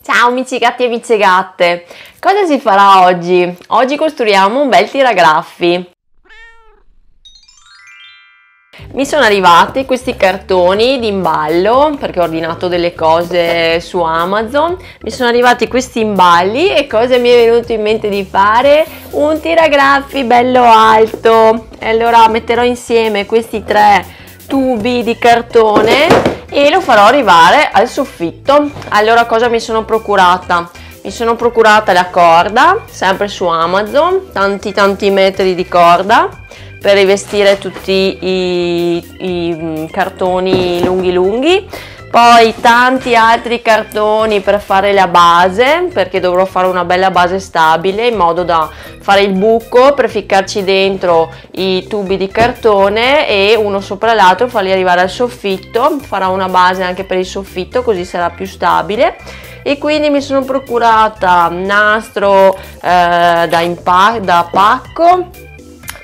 Ciao amici gatti e amiche gatte, cosa si farà oggi? Oggi costruiamo un bel tiragraffi. Mi sono arrivati questi cartoni di imballo perché ho ordinato delle cose su Amazon. Mi sono arrivati questi imballi e cosa mi è venuto in mente di fare? Un tiragraffi bello alto. E allora metterò insieme questi tre tubi di cartone e lo farò arrivare al soffitto. Allora cosa mi sono procurata? Mi sono procurata la corda, sempre su Amazon, tanti metri di corda per rivestire tutti i cartoni lunghi, poi tanti altri cartoni per fare la base, perché dovrò fare una bella base stabile in modo da fare il buco per ficcarci dentro i tubi di cartone e uno sopra l'altro farli arrivare al soffitto. Farò una base anche per il soffitto, così sarà più stabile. E quindi mi sono procurata nastro da pacco,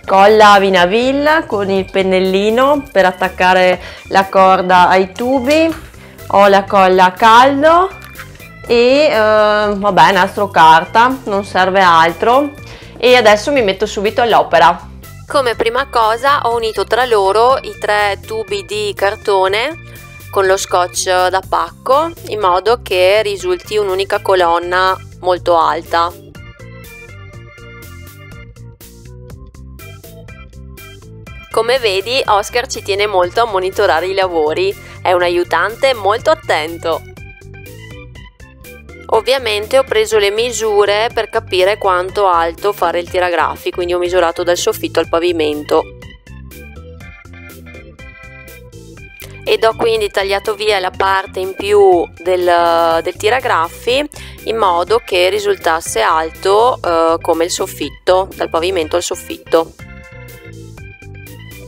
colla Vinaville con il pennellino per attaccare la corda ai tubi, ho la colla a caldo e vabbè, nastro carta, non serve altro e adesso mi metto subito all'opera. Come prima cosa ho unito tra loro i tre tubi di cartone con lo scotch da pacco in modo che risulti un'unica colonna molto alta. Come vedi, Oscar ci tiene molto a monitorare i lavori, è un aiutante molto attento. Ovviamente ho preso le misure per capire quanto alto fare il tiragraffi, quindi ho misurato dal soffitto al pavimento. Ed ho quindi tagliato via la parte in più del tiragraffi in modo che risultasse alto come il soffitto, dal pavimento al soffitto.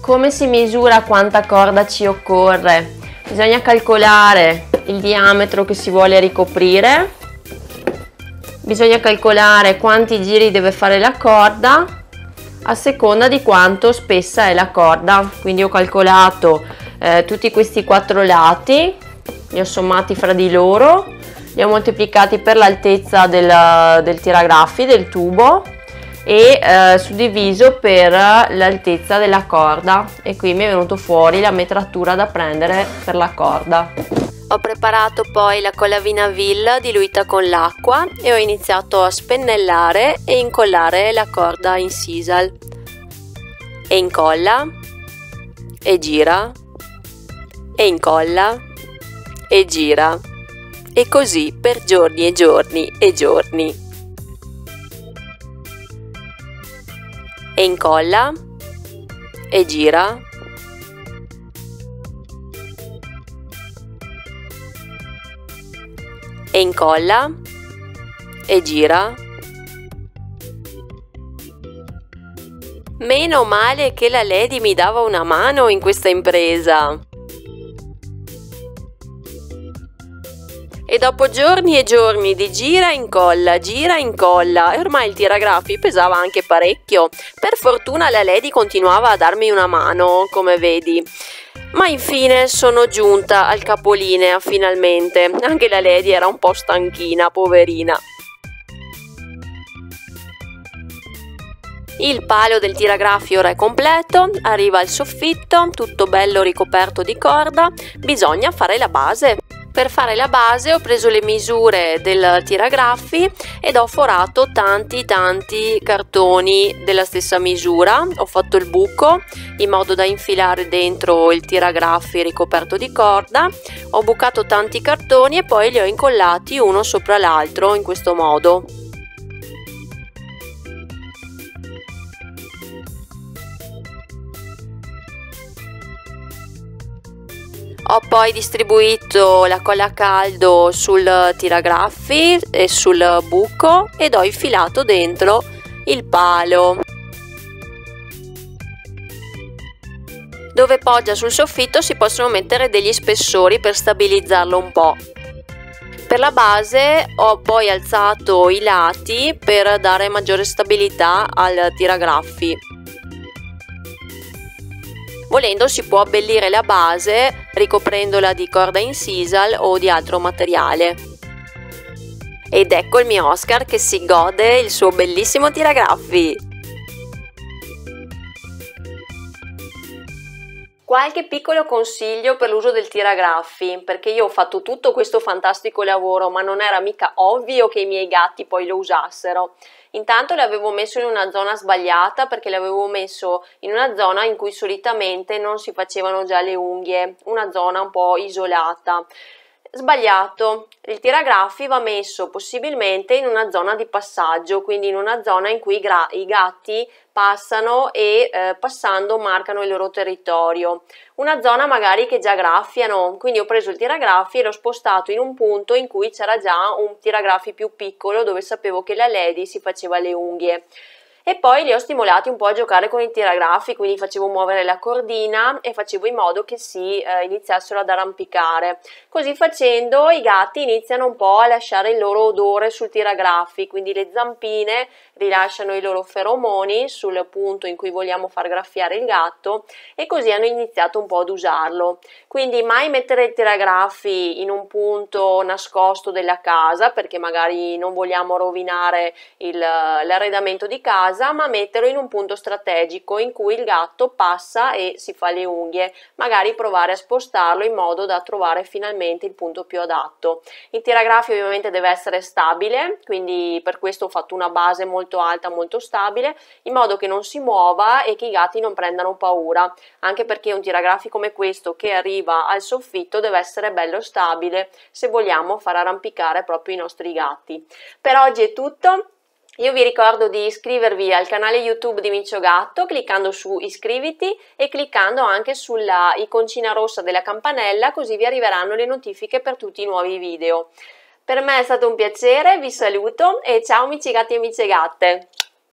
Come si misura quanta corda ci occorre? Bisogna calcolare il diametro che si vuole ricoprire, bisogna calcolare quanti giri deve fare la corda a seconda di quanto spessa è la corda. Quindi ho calcolato tutti questi quattro lati, li ho sommati fra di loro, li ho moltiplicati per l'altezza del tiragraffi, del tubo, e suddiviso per l'altezza della corda e qui mi è venuto fuori la metratura da prendere per la corda. Ho preparato poi la colla Vinaville diluita con l'acqua e ho iniziato a spennellare e incollare la corda in sisal e incolla e gira e incolla e gira e così per giorni e giorni e giorni. E incolla e gira e incolla e gira. Meno male che la Lady mi dava una mano in questa impresa. E dopo giorni e giorni di gira e incolla e ormai il tiragraffi pesava anche parecchio. Per fortuna la Lady continuava a darmi una mano, come vedi. Ma infine sono giunta al capolinea finalmente. Anche la Lady era un po' stanchina, poverina. Il palo del tiragraffi ora è completo, arriva al soffitto, tutto bello ricoperto di corda. Bisogna fare la base. Per fare la base ho preso le misure del tiragraffi ed ho forato tanti cartoni della stessa misura. Ho fatto il buco in modo da infilare dentro il tiragraffi ricoperto di corda. Ho bucato tanti cartoni e poi li ho incollati uno sopra l'altro in questo modo. Ho poi distribuito la colla a caldo sul tiragraffi e sul buco ed ho infilato dentro il palo. Dove poggia sul soffitto si possono mettere degli spessori per stabilizzarlo un po'. Per la base ho poi alzato i lati per dare maggiore stabilità al tiragraffi. Volendo si può abbellire la base ricoprendola di corda in sisal o di altro materiale. Ed ecco il mio Oscar che si gode il suo bellissimo tiragraffi. Qualche piccolo consiglio per l'uso del tiragraffi, perché io ho fatto tutto questo fantastico lavoro, ma non era mica ovvio che i miei gatti poi lo usassero. Intanto l'avevo messo in una zona sbagliata, perché l'avevo messo in una zona in cui solitamente non si facevano già le unghie, una zona un po' isolata. Sbagliato, il tiragraffi va messo possibilmente in una zona di passaggio, quindi in una zona in cui i gatti passano e passando marcano il loro territorio. Una zona magari che già graffiano, quindi ho preso il tiragraffi e l'ho spostato in un punto in cui c'era già un tiragraffi più piccolo dove sapevo che la Lady si faceva le unghie. E poi li ho stimolati un po' a giocare con i tiragraffi, quindi facevo muovere la cordina e facevo in modo che si iniziassero ad arrampicare. Così facendo i gatti iniziano un po' a lasciare il loro odore sul tiragraffi, quindi le zampine rilasciano i loro feromoni sul punto in cui vogliamo far graffiare il gatto e così hanno iniziato un po' ad usarlo. Quindi mai mettere il tiragraffi in un punto nascosto della casa, perché magari non vogliamo rovinare l'arredamento di casa, ma metterlo in un punto strategico in cui il gatto passa e si fa le unghie, magari provare a spostarlo in modo da trovare finalmente il punto più adatto. Il tiragraffi ovviamente deve essere stabile, quindi per questo ho fatto una base molto alta, molto stabile, in modo che non si muova e che i gatti non prendano paura, anche perché un tiragraffi come questo che arriva al soffitto deve essere bello stabile se vogliamo far arrampicare proprio i nostri gatti. Per oggi è tutto. Io vi ricordo di iscrivervi al canale YouTube di Micio Gatto cliccando su iscriviti e cliccando anche sulla iconcina rossa della campanella, così vi arriveranno le notifiche per tutti i nuovi video. Per me è stato un piacere, vi saluto e ciao amici gatti e amici gatte!